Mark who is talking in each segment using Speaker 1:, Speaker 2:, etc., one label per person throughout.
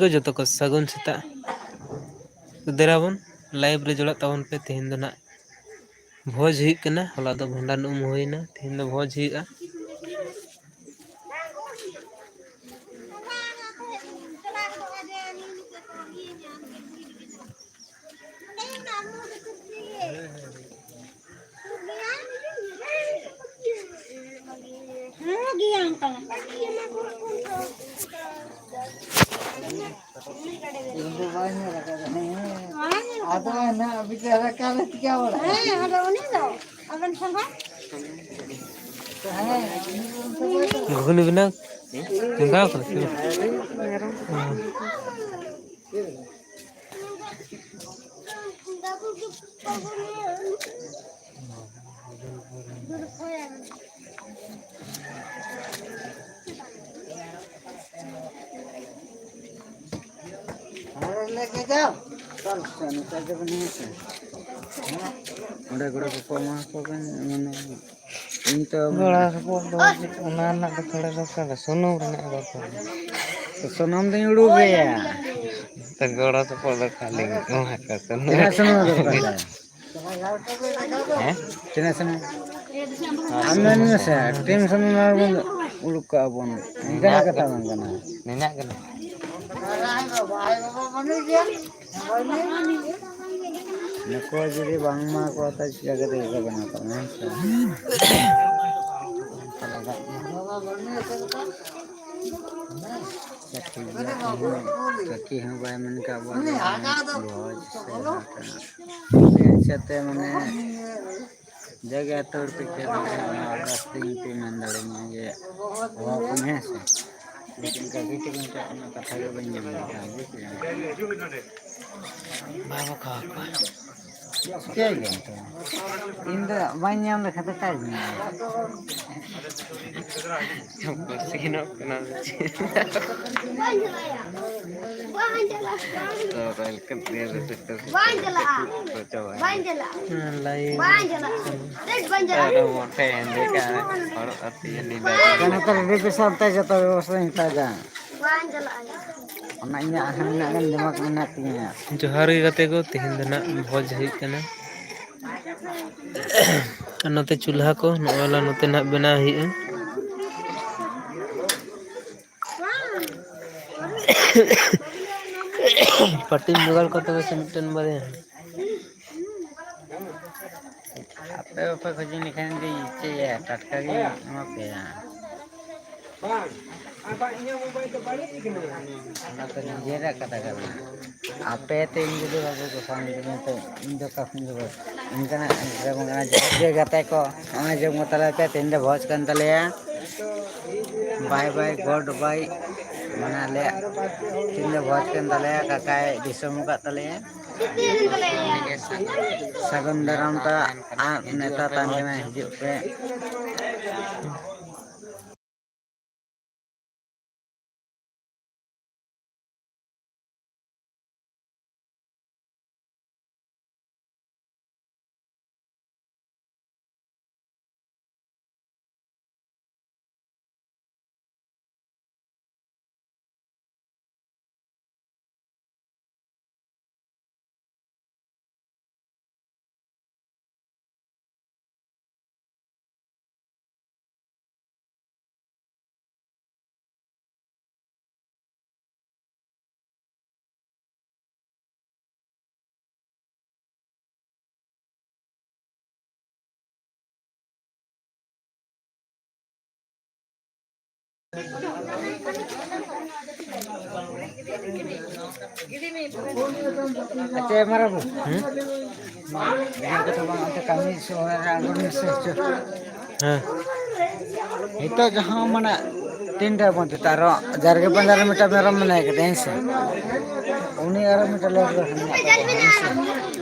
Speaker 1: ᱠᱚ ᱡᱚᱛᱚ ᱠᱚ ᱥᱟᱹᱜᱩᱱ ᱥᱮᱛᱟᱜ ᱫᱮᱨᱟᱵᱚᱱ ᱞᱟᱭᱤᱵᱷ ᱨᱮ ᱡᱚᱲᱟᱜ ᱛᱟᱵᱚᱱ ᱯᱮ ᱛᱮᱦᱮᱧ ᱫᱚ ᱱᱟᱜ ᱵᱷᱚᱡᱽ ᱦᱩᱭᱩᱜ ᱠᱟᱱᱟ ᱦᱚᱞᱟ ᱫᱚ ᱵᱷᱟᱸᱰᱟᱱ ᱦᱩᱭᱱᱟ ᱛᱮᱦᱮᱧ ᱫᱚ ᱵᱷᱚᱡᱽ ᱦᱩᱭᱩᱜᱼᱟ ᱜᱷᱩᱜᱱᱤ ᱵᱮᱱᱟᱣ
Speaker 2: ᱚᱸᱰᱮ ᱜᱚᱲᱚ ᱠᱚᱠᱚ ᱮᱢᱟ ᱠᱚ ᱠᱟᱱ ᱢᱟᱱᱮ ᱤᱧ ᱛᱚ
Speaker 1: ᱜᱚᱲᱚ ᱥᱚᱯᱚᱦᱚᱫ ᱫᱚ ᱚᱱᱟ ᱨᱮᱱᱟᱜ ᱫᱚ ᱛᱷᱚᱲᱟ ᱫᱚᱨᱠᱟᱨ ᱥᱩᱱᱩᱢ ᱨᱮᱱᱟᱜ ᱫᱚᱨᱠᱟᱨ
Speaker 2: ᱥᱩᱱᱩᱢ ᱫᱩᱧ ᱩᱰᱩᱠᱮᱭᱟ
Speaker 1: ᱜᱚᱲᱚ ᱥᱚᱯᱚᱦᱚᱫ ᱫᱚ ᱠᱷᱟᱹᱞᱤ ᱮᱢᱟ ᱠᱚ
Speaker 2: ᱛᱤᱱᱟᱹᱜ ᱥᱩᱱᱩᱢ ᱫᱚᱨᱠᱟᱨ ᱛᱟᱭ
Speaker 1: ᱦᱮᱸ
Speaker 2: ᱛᱤᱱᱟᱹᱜ ᱥᱩᱱᱩᱢ ᱟᱢ
Speaker 1: ᱯᱟᱸᱪᱥᱚ
Speaker 2: ᱢᱮᱱ
Speaker 1: ᱢᱟᱥᱮ
Speaker 2: ᱢᱮᱥᱮ ᱴᱤᱱ ᱥᱩᱱᱩᱢ ᱵᱚᱱ ᱩᱰᱩᱠ ᱠᱟᱜᱼᱟ ᱵᱚᱱ ᱤᱱᱠᱟᱱᱟᱜ ᱠᱟᱛᱷᱟ ᱵᱟᱝ ᱠᱟᱱᱟ
Speaker 1: ᱱᱤᱱᱟᱹᱜ ᱜᱟᱱ
Speaker 2: ᱱᱩᱠᱩ ᱡᱩᱫᱤ ᱵᱟᱝ ᱮᱢᱟ ᱠᱚᱣᱟ ᱛᱚ ᱪᱤᱠᱟᱹ ᱠᱟᱛᱮ ᱠᱚ ᱵᱮᱱᱟᱣ ᱛᱟᱵᱚᱱᱟ ᱦᱮᱸ ᱥᱮ ᱠᱟᱹᱠᱤ ᱦᱚᱸ ᱵᱟᱭ ᱢᱮᱱ ᱠᱟᱜ ᱵᱷᱚᱡᱽ ᱥᱮ ᱛᱮ ᱢᱟᱱᱮ ᱡᱟᱭᱜᱟ ᱛᱚᱲ ᱯᱮ ᱢᱮᱱ ᱫᱟᱲᱮᱭᱟᱹᱧᱟ ᱡᱮ ᱦᱚᱦᱚ ᱟᱠᱚ ᱢᱮ ᱦᱮᱸ ᱥᱮ ᱞᱮᱠᱤᱱ ᱠᱟᱹᱠᱤ ᱛᱟᱹᱠᱤᱱ ᱴᱷᱮᱱ ᱚᱱᱟ ᱠᱟᱛᱷᱟ ᱜᱮ ᱵᱟᱹᱧ ᱧᱟᱢ ᱞᱮᱫᱟ ᱵᱩᱡᱽ ᱠᱮᱫᱟᱢ ᱪᱤᱠᱟᱹᱭ ᱜᱮᱭᱟᱢ ᱛᱚ ᱤᱧ ᱫᱚ ᱵᱟᱹᱧ ᱧᱟᱢ ᱞᱮᱠᱷᱟᱱ ᱫᱚ ᱚᱠᱟᱨᱮᱧ ᱧᱟᱢᱟ ᱨᱮᱰᱤ ᱯᱮᱥᱟᱨ ᱛᱮ ᱡᱚᱛᱚ ᱵᱮᱵᱚᱥᱛᱷᱟᱧ ᱦᱟᱛᱟᱣ ᱮᱫᱟ ᱚᱱᱟ ᱤᱧᱟᱹᱜ ᱱᱤᱱᱟᱹᱜ ᱜᱟᱱ ᱡᱚᱢᱟ ᱢᱮᱱᱟᱜ ᱛᱤᱧᱟᱹ
Speaker 1: ᱡᱚᱦᱟᱨ ᱜᱮ ᱜᱟᱛᱮ ᱠᱚ ᱛᱮᱦᱮᱧ ᱫᱚ ᱱᱟᱜ ᱵᱷᱚᱡᱽ ᱦᱩᱭᱩᱜ ᱠᱟᱱᱟ ᱟᱨ ᱱᱚᱛᱮ ᱪᱩᱞᱦᱟᱹ ᱠᱚ ᱱᱚᱜᱼᱚᱭ ᱱᱚᱛᱮ ᱱᱟᱜ ᱵᱮᱱᱟᱣ ᱦᱩᱭᱩᱜᱼᱟ ᱯᱟᱴᱤᱢ ᱡᱚᱜᱟᱲ ᱠᱚ ᱛᱚᱵᱮ ᱥᱮ ᱢᱤᱫᱴᱮᱱ ᱵᱟᱨᱭᱟ
Speaker 2: ᱟᱯᱮ ᱵᱟᱯᱮ ᱠᱷᱚᱡᱤᱧ ᱞᱮᱠᱷᱟᱱ ᱫᱚ ᱪᱮᱫᱭᱟ ᱴᱟᱴᱠᱟ ᱜᱤᱧ ᱮᱢᱟ ᱯᱮᱭᱟ ᱚᱱᱟ ᱫᱚ ᱱᱤᱡᱮᱨᱟᱜ ᱠᱟᱛᱷᱟ ᱠᱟᱱᱟ ᱟᱯᱮ ᱛᱮ ᱤᱧ ᱡᱩᱫᱤ ᱵᱟᱯᱮ ᱯᱚᱥᱟᱣ ᱤᱧ ᱫᱚ ᱚᱠᱟ ᱠᱷᱚᱱ ᱤᱱᱠᱟᱱᱟᱜ ᱡᱚᱦᱟᱨ ᱜᱮ ᱜᱟᱛᱮ ᱠᱚ ᱱᱚᱜᱼᱚᱭ ᱡᱚᱢ ᱛᱟᱞᱮ ᱯᱮ ᱛᱮᱦᱮᱧ ᱫᱚ ᱵᱷᱚᱡᱽ ᱠᱟᱱ ᱛᱟᱞᱮᱭᱟ ᱵᱟᱭ ᱵᱟᱭ ᱜᱚᱰ ᱵᱟᱭ ᱢᱟᱱᱮ ᱟᱞᱮᱭᱟᱜ ᱛᱮᱦᱮᱧ ᱫᱚ ᱵᱷᱚᱡᱽ ᱠᱟᱱ ᱛᱟᱞᱮᱭᱟ ᱠᱟᱠᱟᱭ ᱫᱤᱥᱚᱢ ᱟᱠᱟᱫ ᱛᱟᱞᱮᱭᱟ ᱥᱟᱹᱜᱩᱱ ᱫᱟᱨᱟᱢ ᱴᱟᱜ ᱱᱮᱣᱛᱟ ᱛᱟᱦᱮᱱ ᱠᱟᱱᱟ ᱦᱤᱡᱩᱜ ᱯᱮ
Speaker 1: ᱦᱮᱸ
Speaker 2: ᱱᱤᱛᱚᱜ ᱡᱟᱦᱟᱸ ᱢᱟᱱᱮ ᱛᱤᱱᱴᱟ ᱯᱚᱸᱭᱛᱨᱤᱥ ᱟᱨᱚ ᱡᱟᱨᱜᱮ ᱯᱟᱸᱡᱟ ᱨᱮ ᱢᱤᱫᱴᱟᱝ ᱢᱮᱨᱚᱢ ᱢᱮᱱᱟᱭ ᱠᱟᱫᱮᱭᱟ ᱦᱮᱸᱥᱮ ᱩᱱᱤ ᱟᱨᱚ ᱢᱤᱫᱴᱟᱝ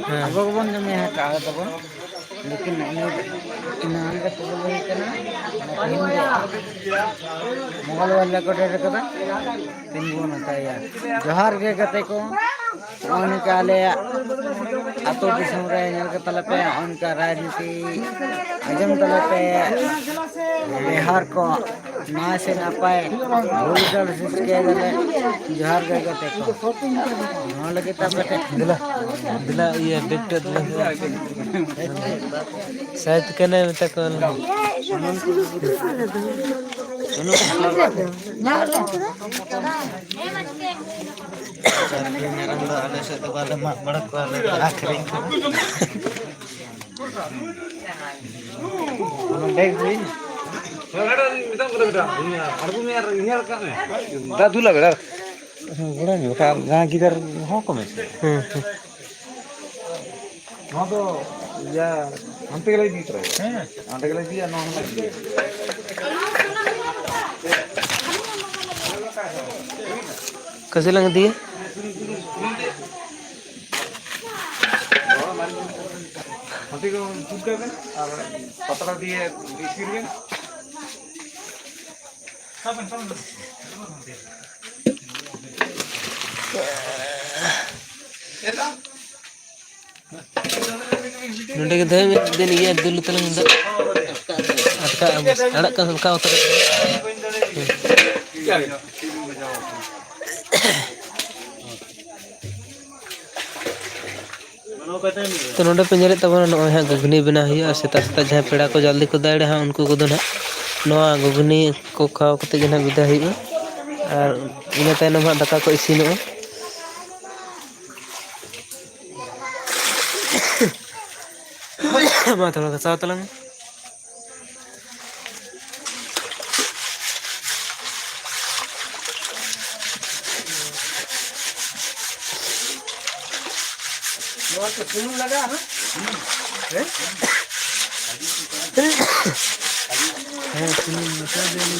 Speaker 1: ᱦᱮᱸ
Speaker 2: ᱟᱵᱚ ᱜᱮᱵᱚᱱ ᱡᱚᱢᱮᱭᱟ ᱛᱟᱵᱚᱱ ᱞᱮᱠᱤᱱ ᱤᱱᱟᱹ ᱠᱟᱛᱮ ᱦᱩᱭ ᱠᱟᱱᱟ ᱛᱮᱦᱮᱧ ᱜᱮ ᱢᱚᱝᱜᱚᱞ ᱵᱟᱨ ᱦᱤᱞᱳᱜ ᱠᱚ ᱰᱮᱴ ᱠᱟᱫᱟ ᱛᱮᱦᱮᱧ ᱵᱚᱱ ᱱᱮᱣᱛᱟᱭᱮᱭᱟ ᱡᱚᱦᱟᱨ ᱜᱮ ᱜᱟᱛᱮ ᱠᱚ ᱱᱚᱜᱼᱚᱭ ᱱᱚᱝᱠᱟ ᱟᱞᱮᱭᱟᱜ ᱟᱹᱛᱩ ᱫᱤᱥᱚᱢ ᱨᱮ ᱧᱮᱞ ᱠᱟᱛᱟᱞᱮ ᱯᱮ ᱱᱚᱜᱼᱚ ᱱᱚᱝᱠᱟ ᱨᱟᱡᱽᱱᱤᱛᱤ ᱟᱸᱡᱚᱢ ᱛᱟᱞᱮ ᱯᱮ ᱵᱤᱦᱟᱨ ᱠᱚ नासे नापाय भूल कर सिसके गले जोहार गे गते को नो लगे तापते
Speaker 1: दिला दिला ये डेक्टर दिला शायद कने में तक
Speaker 2: मेरा लो आले से तो बाले mak बड़क को आले आखरी देख बुई
Speaker 3: Dah dulu lah, bukan juga nggak gitar hokom itu. Mau tuh ya nanti lagi di try, nanti lagi ya non lagi.
Speaker 1: कैसे लग दिए
Speaker 3: nanti kalau sudah kan, patra dia dikirim.
Speaker 1: नोंडे के दहे में दिन ये दुल तलंग दा अटका अड़क का सबका उतर तो नोंडे पे ñरे तबन न हां गुगनी बना हुआ सेता सेता जहां पेड़ा को जल्दी को दाड़े हां उनको को दो ना नवा गुगनी को खाओ कते जना विदा हुआ और इन तायनम हां दाका को इसिनो मा थोड़ा कसा तलंग
Speaker 2: नवा तो सुन लगा हां
Speaker 1: है सुन मत दे नहीं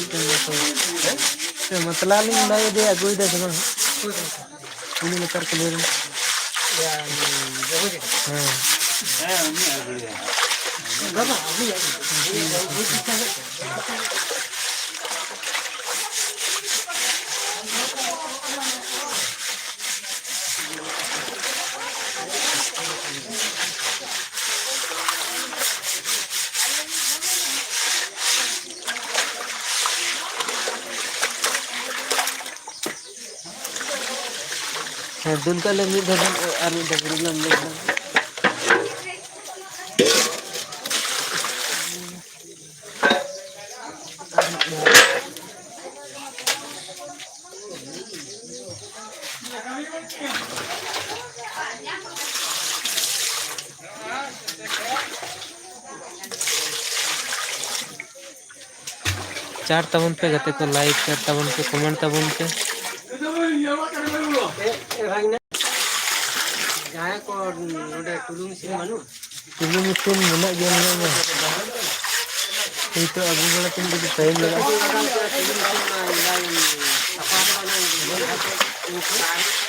Speaker 1: तो मतला नहीं लाए दे अगुई दे सुन सुन लेकर के ले
Speaker 2: या जगह
Speaker 1: हां
Speaker 2: बाबा अभी
Speaker 1: दुल का ले मिद धन और डबरी लम ले चार तबन पे गते को लाइक चार तबन पे कमेंट तबन पे
Speaker 2: जहां को नोडे टुलुंग सिन मानु
Speaker 1: तुम मुस्लिम मना गया ना itu abu bala तुम jadi टाइम लगा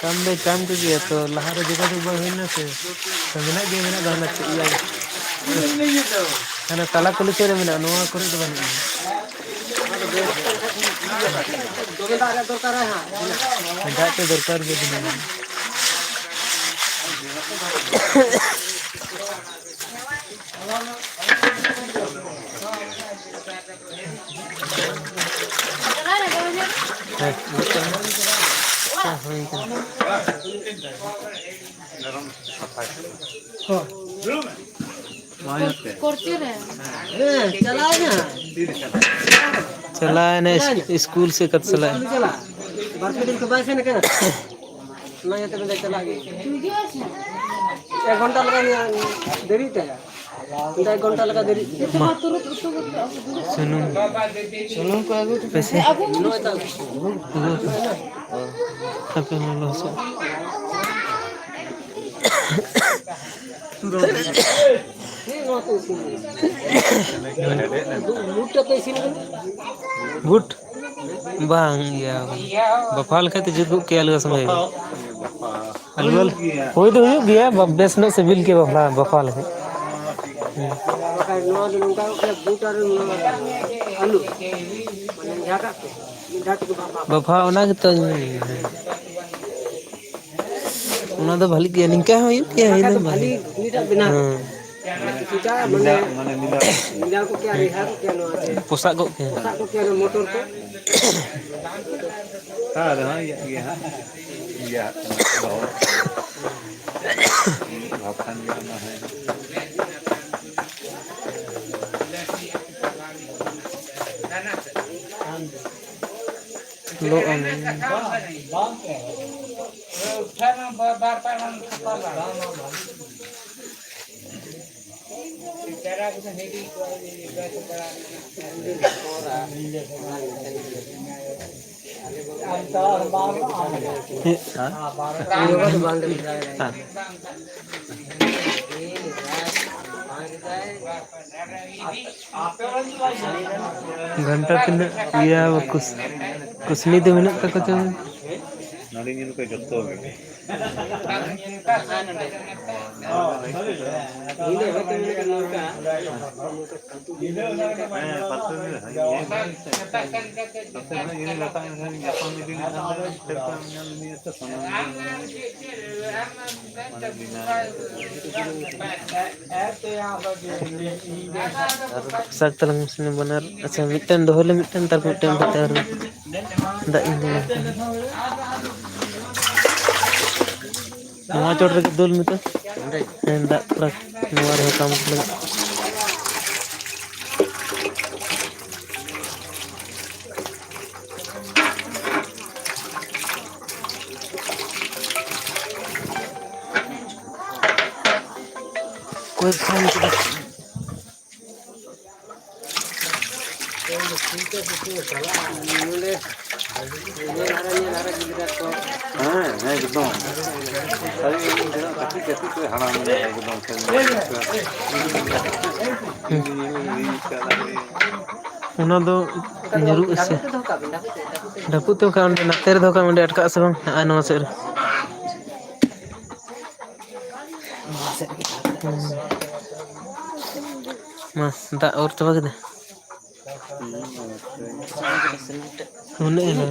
Speaker 1: काम दे काम के गया तो लहारे जगह तो बन ना से समझना गया मेरा गाना चाहिए खाना ताला कुली तेरे में ना नोआ करे तो बन जाते दरकार भी नहीं चला है ना स्कूल से कब चला है
Speaker 2: दिन के बाद से ना क्या ना ये तो मैं चला गई 1 घंटा लगा देरी थे 1 घंटा लगा देरी
Speaker 1: सुनो सुनो को आगो पैसे apa lo so gut bang ya bapal kate judu ke alga samay alwal hoy do gaya bes no civil ke bapal ke
Speaker 2: no दिन का बूट और आलू माने जाका के
Speaker 1: बफा ओना के तो ओना तो भली के निका होई के है ना
Speaker 2: भली नीटा बिना
Speaker 1: ᱯᱚᱥᱟᱜ ᱜᱚᱜ ᱠᱮᱭᱟ
Speaker 3: Ada ha iya ha. Iya bahwa bahkan dia mah.
Speaker 1: lo ang घंटा तीन या कुसनी दो मिनट तक तो
Speaker 3: Nari ini kayak jatuh gitu.
Speaker 1: sak talang sini benar अच्छा मिटन दोहले मिटन tar मिटन betar dak ini नवा चोट रे दुल मिट dak prak नवा रे काम लगा कोई काम कर
Speaker 3: एकदम सारी कति कोई हराम नहीं एकदम
Speaker 1: उना दो ᱧᱩᱨᱩ ᱮᱥᱮ ᱰᱟᱯᱩ ᱛᱮ ᱠᱷᱟᱱ ᱱᱟᱛᱮ ᱨᱮ ᱫᱚᱠᱟ ᱚᱸᱰᱮ ᱟᱴᱠᱟᱜ ᱥᱮ ᱵᱟᱝ ᱟ ᱱᱚᱣᱟ ᱥᱮᱫ ᱨᱮ mas dak और चबा केदा उन्हें ना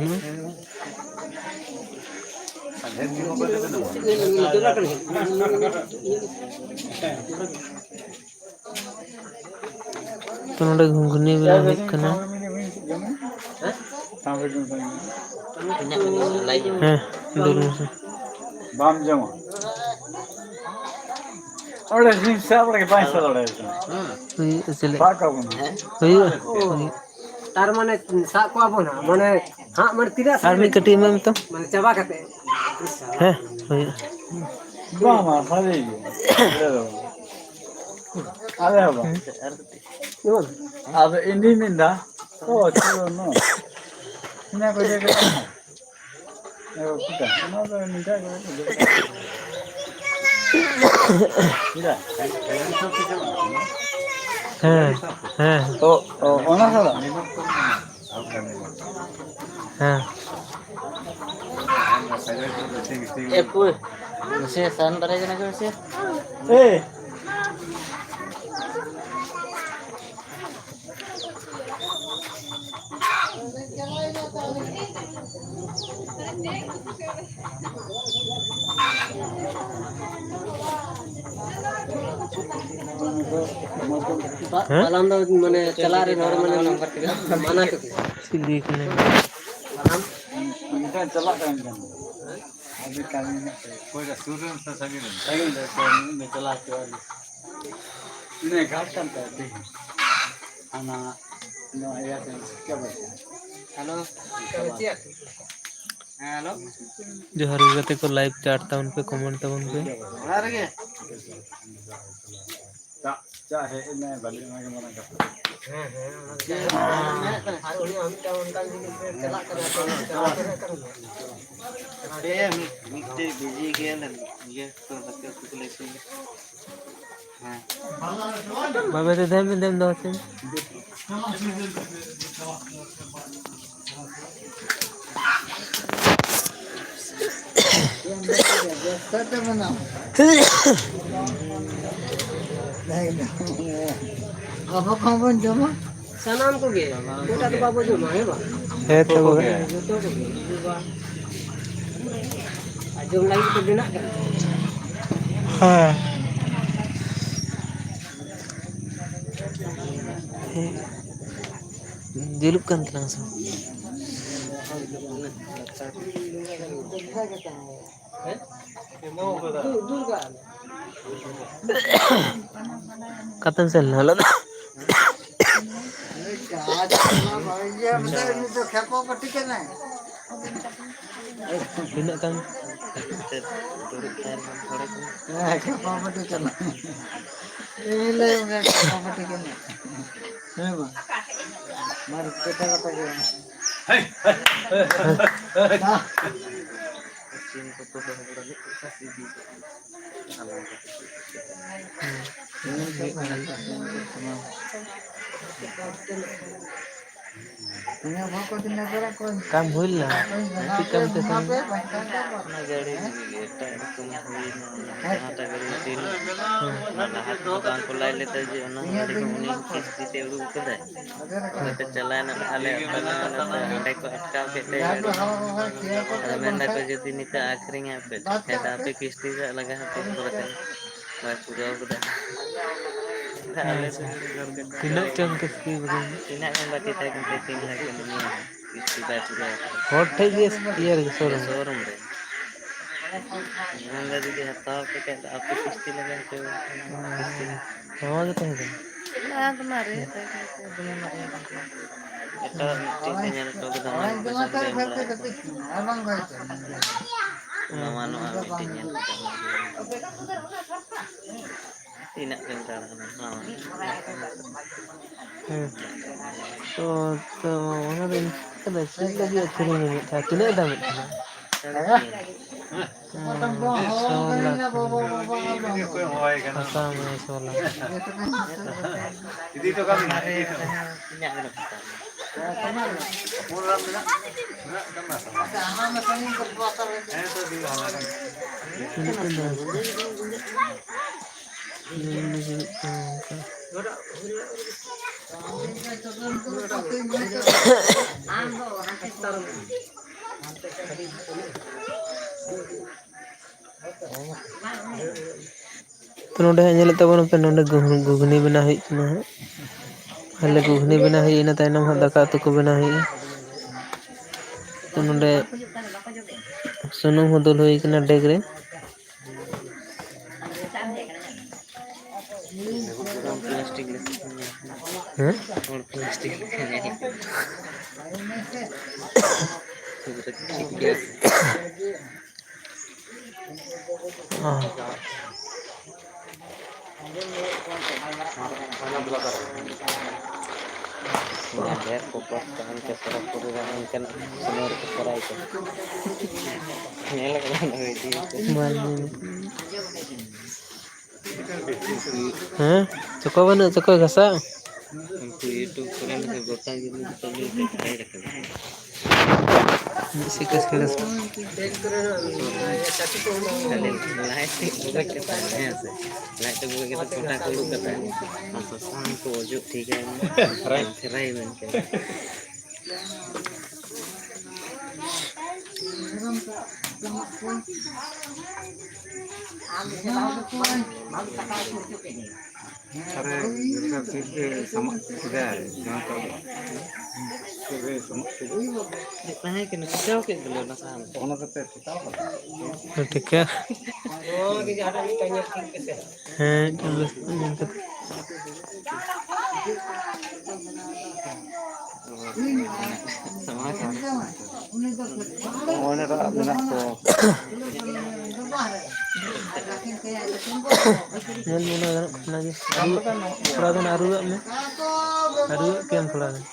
Speaker 1: तो नोडे घुंघनी बेला हुई कना हैं दोनों से
Speaker 3: बाम जमा और दिन से बड़े पैसा लड़े
Speaker 1: हुई चले
Speaker 3: पाका बना
Speaker 1: हुई
Speaker 2: तार माने सा को आबो ना माने हां माने तिरा
Speaker 1: आर मी कटी में तो
Speaker 2: माने चबा कते
Speaker 1: हैं हुई
Speaker 3: बामा खाली अरे बाबा अब इंडी निंदा ओ चलो नो ना को जे ए पुटा ना तो निंदा को
Speaker 1: हैं हैं
Speaker 3: तो ओना साला
Speaker 1: हैं
Speaker 2: ए कोई से सन करे जना के से
Speaker 3: ए
Speaker 2: मालम दो माने चला रे नोर माने नंबर के माना के
Speaker 1: सीधी कने
Speaker 3: इनका चला kan अभी कभी कोई स्टूडेंट से सभी नहीं चला के वाली ने घाट करता है ana no ya se क्या बोलते हैं हेलो हेलो
Speaker 1: जो हर गते को लाइव चाटता उन पे कमेंट तो उन पे
Speaker 2: आ रहे हैं
Speaker 3: चाहे मैं भले मैं मना करता
Speaker 1: बाबा दे देम दो से
Speaker 2: अब कौन जमा सनाम को गे बेटा तो बाबू जमा है बा
Speaker 1: है तो वो
Speaker 2: तो आजम लाइन तो बिना
Speaker 1: हां ᱡᱩᱞᱩᱜ ᱠᱟᱱ ᱛᱟᱞᱟᱝ ᱥᱮ ᱠᱟᱛᱮᱢ ᱥᱮᱱ ᱞᱮᱱᱟ ᱦᱚᱞᱟ ᱫᱚ ᱛᱤᱱᱟᱹᱜ ᱛᱟᱢ काम हुई ना ठीक काम के संग तीनों चंग किसकी हॉट थे ये यार शोरूम हाँ तो है तो ona din kada sih lagi akhirnya nih tapi tidak ada
Speaker 3: Jadi itu kan
Speaker 1: तो नोडे ñelete tabona pe nonde ghugni बना हुई कना हले घुगनी बना हुई ina तायनम हा दाका उतु को बना हुई तो नोडे सुनुम हो दुल हुई कना डेग रे चको बना चको घसा सिकस के
Speaker 3: अरे इसका सीधे समझ सीधा है जहाँ तक सीधे समझ
Speaker 2: देखना है कि नहीं क्या के बोले ना साहब
Speaker 3: होना तो ठीक है
Speaker 1: ठीक है
Speaker 3: होने का अपना तो
Speaker 1: थोड़ा दिन आरुआ में आरुआ क्या थोड़ा दिन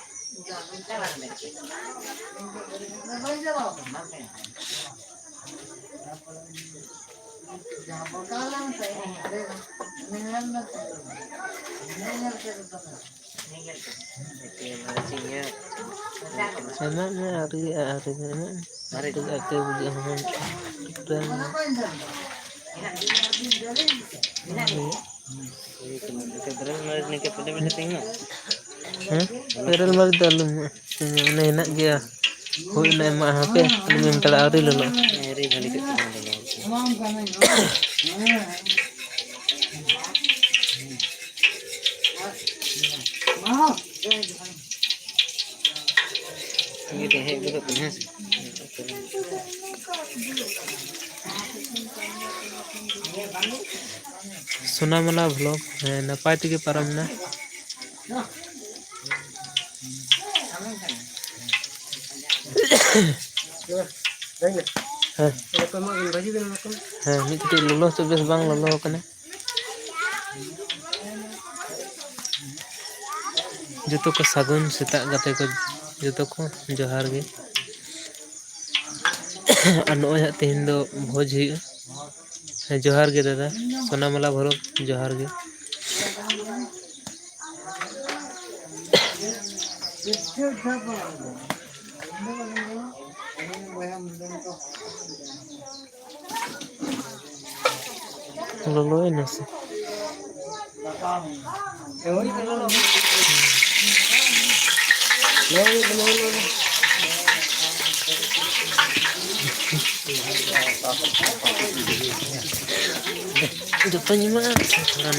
Speaker 1: sama में hari aku Viral mar dalam ini enak dia. Hui na emak HP minta lari dulu. सोनामाला ब्लॉग नपाय तेगे पारमना मिट्टी लुलो तो बेस बांग लुलो कने जतो को सागुन सेता गाते को जतो को जोहार गे और नय तेहन दो भोज हुई जोहार गे दादा सोनामाला भरब जोहार गे लुलोय नसे जतो ᱧᱩᱢᱟ थोड़ा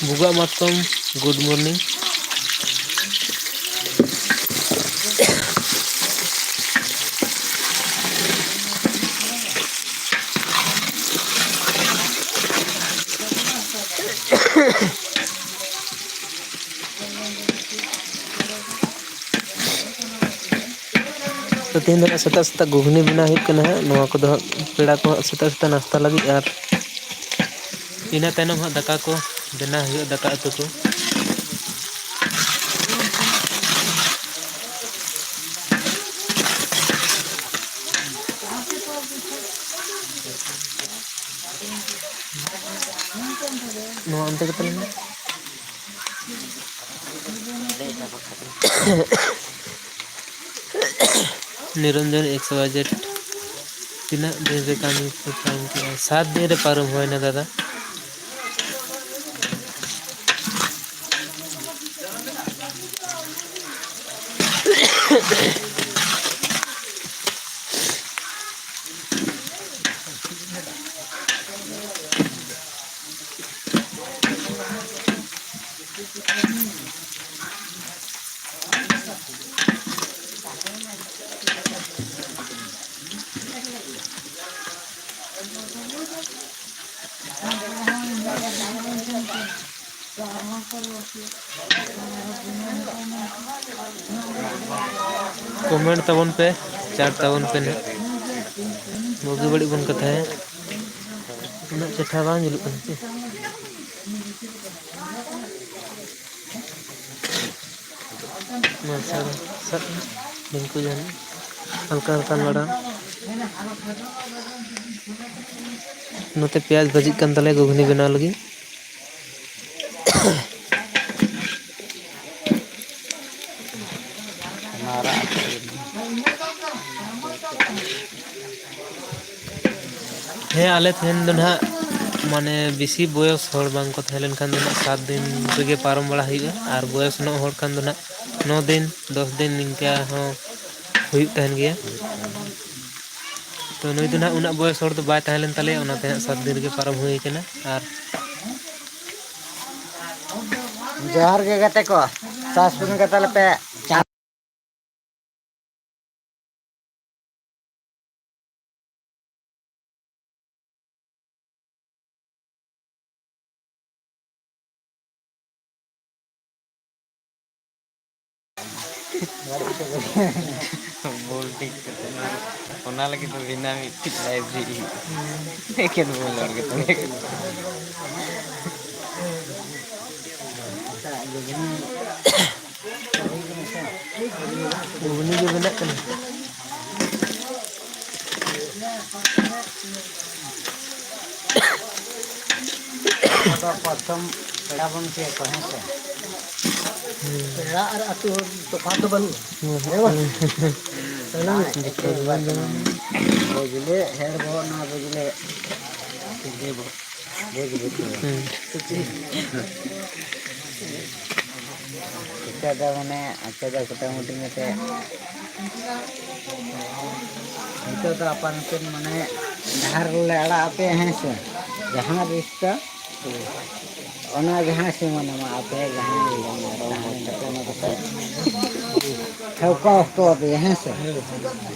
Speaker 1: बुगा मातकम गुड मॉर्निंग तो तीन दिन सेता सेता घुगनी बना पेड़ा को सेता सेता नाश्ता लगी और इना तायनम हाँ दाका को बना दाका उतु को अंते निरंजन 100 तीना दिन रे कामी 7 दिन रे पारम होय ना दादा कमेंट तबन पे चार तबन पे बोगी बड़ी बन कथा है उन्ना चठा बांग जुलुक कन से सर सर लिंकु जान हल्का हल्का लड़ा नोते प्याज भाजी कन तले घुगनी बना लगी हे आले थेन दो ना माने बेसी बयस हर बांग को थैलेन खान दो 7 दिन रेगे पारम बड़ा हुई और बयस नो हर खान दो 9 दिन 10 दिन निंका हो हुई तहन गया तो नई दो ना उना बयस हर तो बाय तहलेन तले उना ते 7 दिन रेगे पारम हुई केना और
Speaker 2: जोहार गे गाते को सासपुन कतल पे बोल ठीक होना लगी तो बिना में लाइव भी लेकिन बोल लगे तो
Speaker 1: घुगनी जो बना कन
Speaker 2: तो प्रथम पेड़ा बन के कहे से पेड़ा और अतु तो खा तो बनू बुझले हेर भो ना बुझले देबो kita dah mana kita dah ketemu dengan kita itu dah apa mungkin mana dahar lala apa yang sih jangan riska ona jangan sih mana ma apa jangan dahar kita mana kita kau kau tu yang sih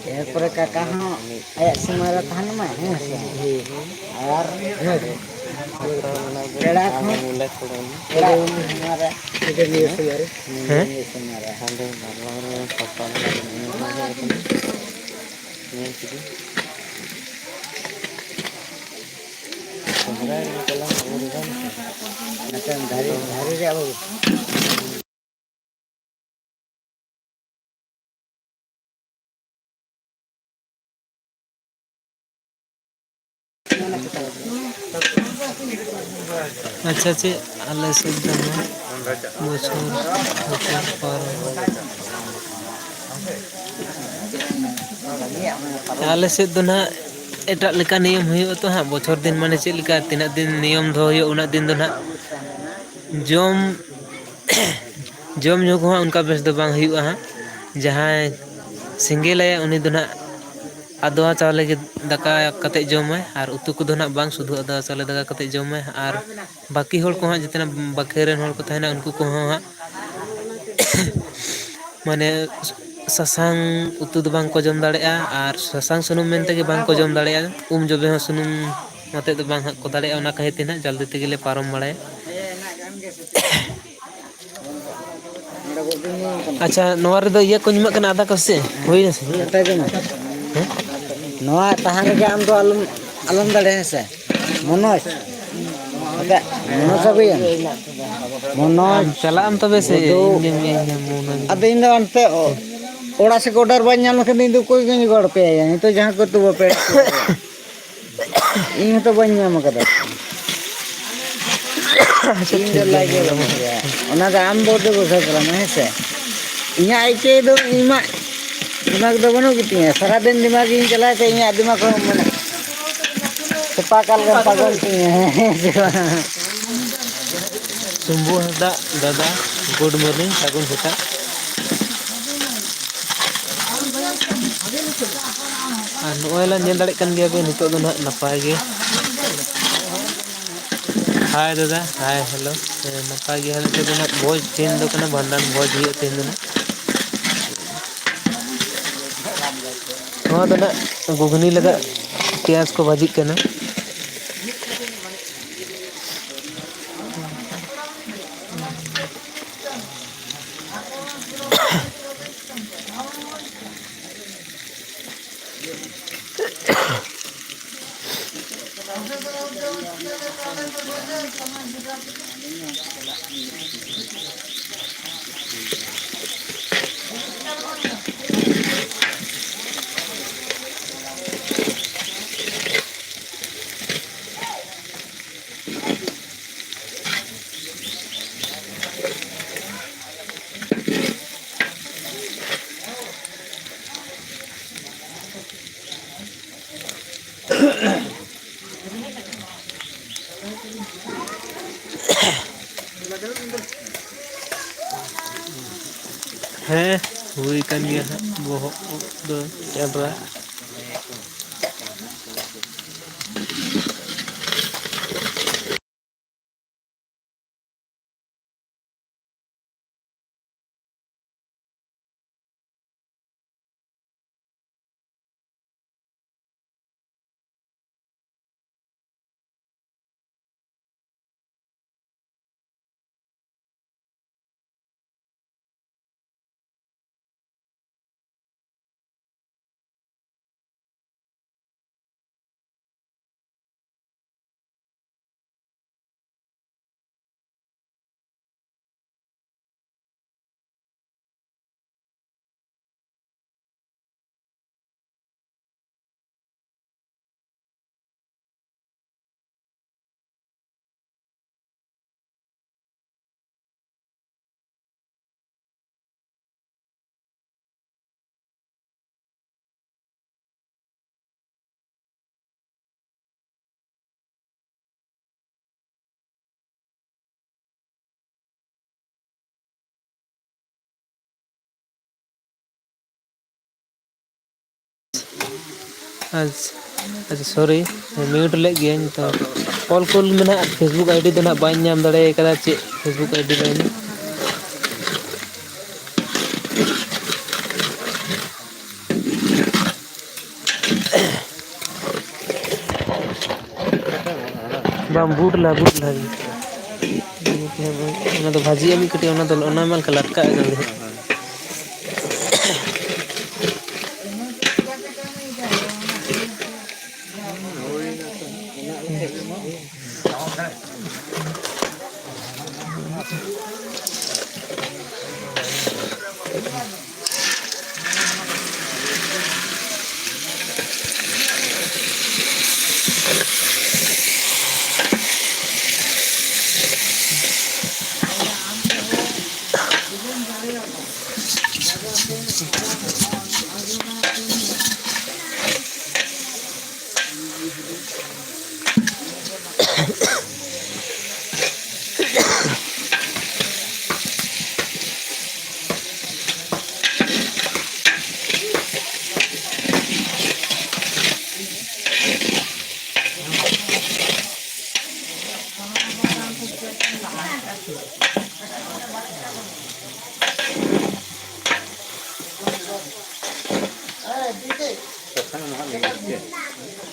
Speaker 2: ya mereka kah ayat semara tahan mah yang sih ar beda kau beda semara itu ni semara
Speaker 1: Hande marwar papan ini sih sebenarnya kalau urusan
Speaker 2: macam dari dia apa
Speaker 1: अच्छा चे आले सुद्धा बचर बचर पर आले सेद दो ना एटा लेका नियम हुई तो हाँ बचर दिन माने चेक लेका तीना दिन नियम दो हुई उना दिन दो ना जोम जोम जो को उनका बेस दो बांग हुई हाँ जहाँ सिंगल है उन्हीं दो ना आदवा चावले के दाका कते जमे और उतु को ना बांग सुधु आदवा चावले दाका कते जमे और बाकी होड़ को हाँ जितना बाखेरन होड़ को तहना उनको को हाँ माने ससांग उतु दो बांग को जम दाड़ेया और ससांग सुनुम मेनते के बांग को जम दाड़ेया जबे हाँ सुनुम मते दो बांग को दाड़ेया ओना कहे तिना जल्दी तेगेले पारम बाड़ाय अच्छा नोआ रे दो ये कुछ मत करना आधा कसे हुई ना से
Speaker 2: Noa tahan lagi am tu alam dah se monos ada monos apa ya monos
Speaker 1: चला हम तबे से
Speaker 2: ada ini ante orang sekodar banyak macam itu kau yang juga pe ya itu jangan kau tu pe ini tu banyak macam tu ini dah lagi ya orang dah am bodoh kau sekarang se ini aja itu ini दिमाग तो बनो कितनी है सारा दिन दिमाग ही चला के यहाँ दिमाग को मना सेपाकल का पागल है
Speaker 1: सुम्बु हदा दादा गुड मॉर्निंग सागुन सेता और नोएला नेल दाड़े कन गया बे नितो दो ना नपाय गे हाय दादा हाय हेलो नपाय गे हले तो ना भोज तीन दो कना भंडान भोज हुई तीन दो ना हाँ तो ना गुगनी लगा प्याज को भाजी करना है हुई kan dia bohong do ya अच्छा सॉरी म्यूट ले गया तो कॉल कॉल में ना फेसबुक आईडी तो ना बाñ नाम दड़े कदा चे फेसबुक आईडी में बाम बूट ला ना तो भाजी अमी कटी ना तो ना माल का लटका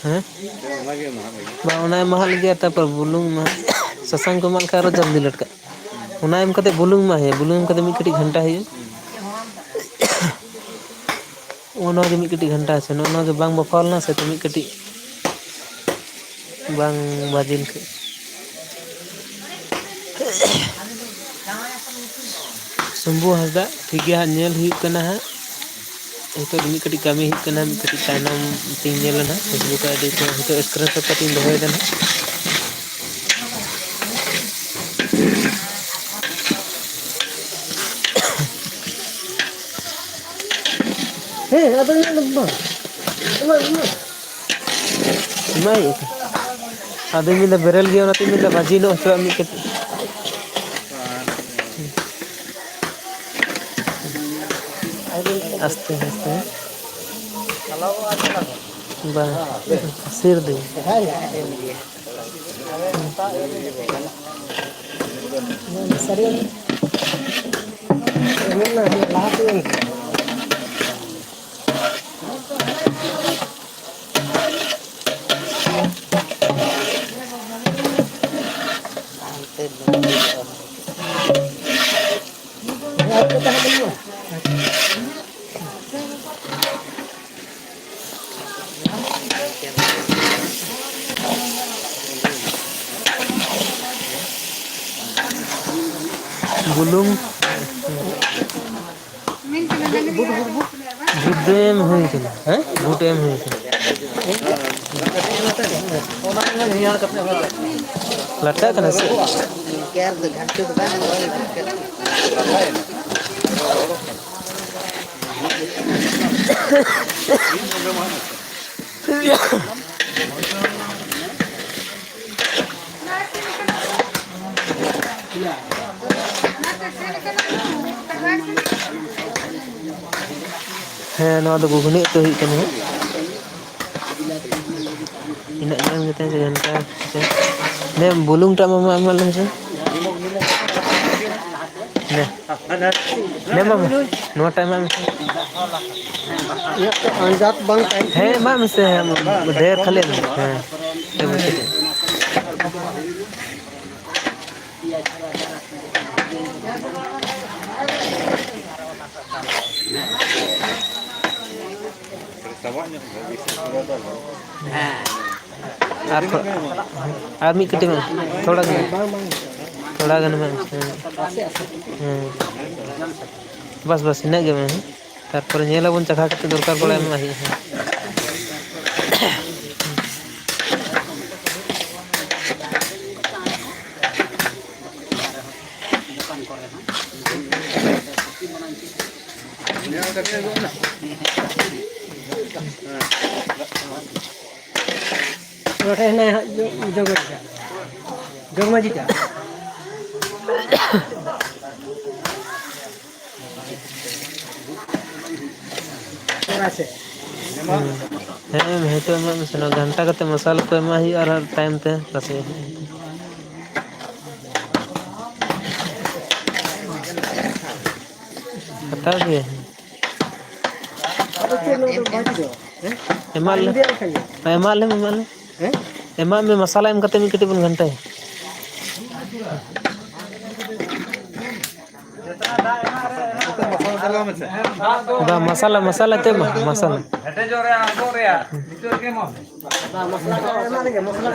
Speaker 1: हैं बाउना महल गया था पर बुलुंग में ससंग को माल का जल्दी लटका उना एम कते बुलुंग में है बुलुंग कते मिट कटी घंटा है ओना के मिट कटी घंटा से ओना के बांग बफाल ना से तो मिट कटी बांग बाजिल के शंभू हंसदा ठीक गया नेल हुई कना है तो मिट कटी कमी हुई कना मिट कटी तायनम तीन नेल ना फेसबुक आईडी तो स्क्रीनशॉट कटी दोहय देना हे ada yang lembah mai ada yang berel gaya nanti minta baji no coba mikir aste aste kalau ada bah sir deh serius ini lah lakuin bulung budem हुई थी हैं budem हुई थी लटका कना से है ना तो गुगनी तो ही कने इना नाम गते से जनता ने बुलुंग टा मामा अमल से ने मामा नो टाइम में ये तो अंजात बंग है मामा से ढेर खले है आर्मी कटे में थोड़ा गन में बस बस इना गे में तारपर नेलाबन चखा कते दरकार पड़ा में है जगमाजी का से ᱦᱮᱸ ᱦᱮᱸᱛᱚ ᱮᱢᱟᱜ ᱢᱮᱥᱮ ᱜᱷᱟᱱᱴᱟ ᱠᱟᱛᱮᱫ ᱢᱚᱥᱟᱞᱟ ᱠᱚ ᱮᱢᱟᱜ ᱦᱩᱭᱩᱜᱼᱟ ᱟᱨ ᱛᱟᱭᱚᱢ ᱛᱮ ᱨᱟᱥᱮ ᱦᱩᱭᱩᱜᱼᱟ᱾ ᱦᱟᱛᱟᱣ ᱜᱮ ᱮᱢᱟᱜ ᱞᱮᱢ ᱮᱢᱟᱜ ᱢᱮ ᱢᱚᱥᱟᱞᱟ ᱮᱢ ᱠᱟᱛᱮᱫ ᱢᱤᱫ ᱠᱟᱹᱴᱤᱡ ᱵᱚᱱ ᱜᱷᱟᱱᱴᱟᱭᱟ᱾ ᱵᱟᱝ ᱢᱟᱥᱟᱞᱟ ᱢᱟᱥᱟᱞᱟ ᱛᱮ ᱮᱢᱟ ᱢᱟᱥᱟᱞᱟ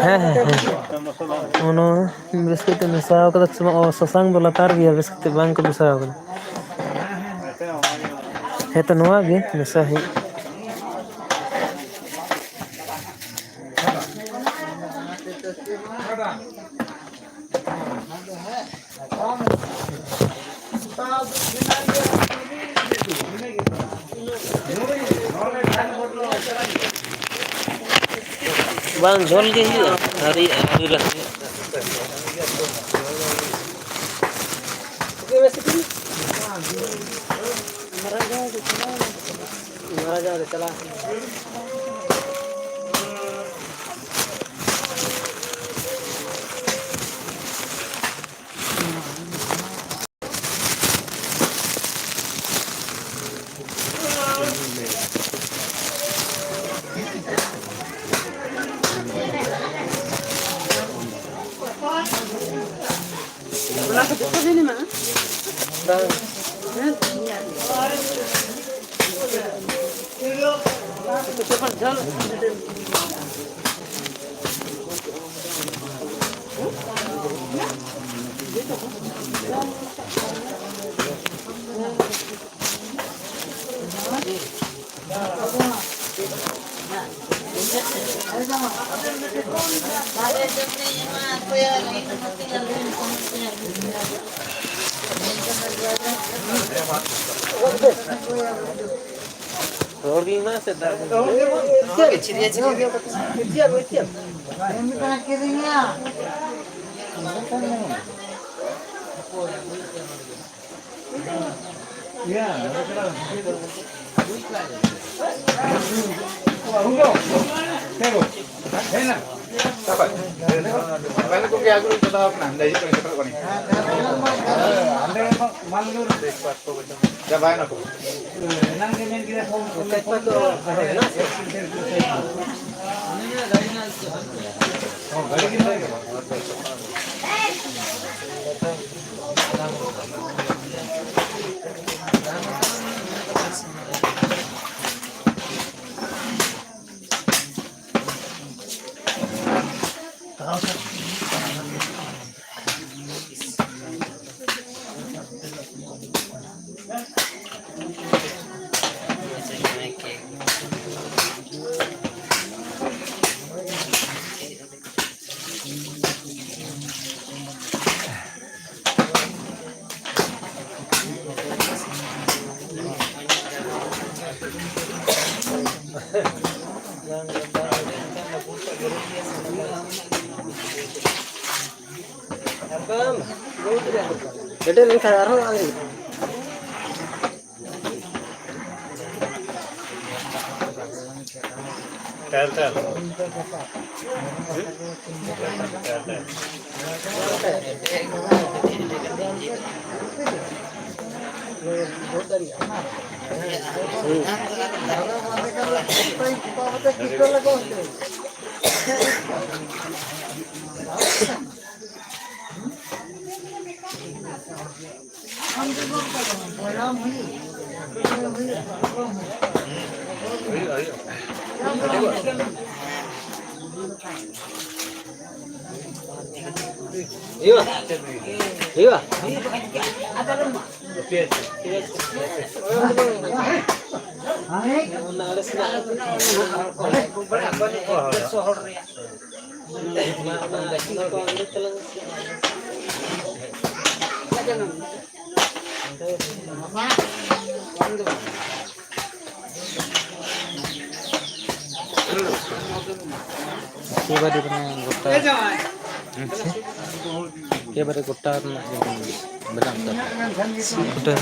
Speaker 1: ᱦᱮᱸ ᱦᱮᱸ ᱦᱮᱸ ᱚᱱᱟ ᱵᱮᱥ ᱠᱟᱛᱮ ᱢᱮᱥᱟᱣ ᱠᱟᱫᱟ ᱥᱟᱥᱟᱝ ᱫᱚ ᱞᱟᱛᱟᱨ ᱜᱮᱭᱟ ᱵᱮᱥ ᱠᱟᱛᱮ ᱵᱟᱝ ᱠᱚ ᱢᱮᱥᱟᱣ ᱠᱟᱫᱟ᱾ ᱦᱮᱸᱛᱚ ᱱᱚᱣᱟ ᱜᱮ ᱢᱮᱥᱟ ᱦᱩᱭᱩᱜ ᱵᱟᱝ ᱡᱷᱳᱞ ᱜᱮ ᱦᱩᱭᱩᱜᱼᱟ ᱟᱹᱣᱨᱤ একেবারে গোটা कुटा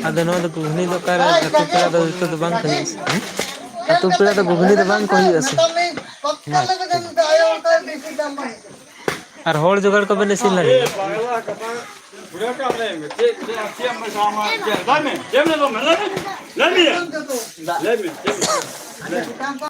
Speaker 1: ada no do gugni do kar atu pera do itu do bang kani atu pera do gugni do bang ko hiya se ar hor jogar ko bene sin lagi
Speaker 3: Let me.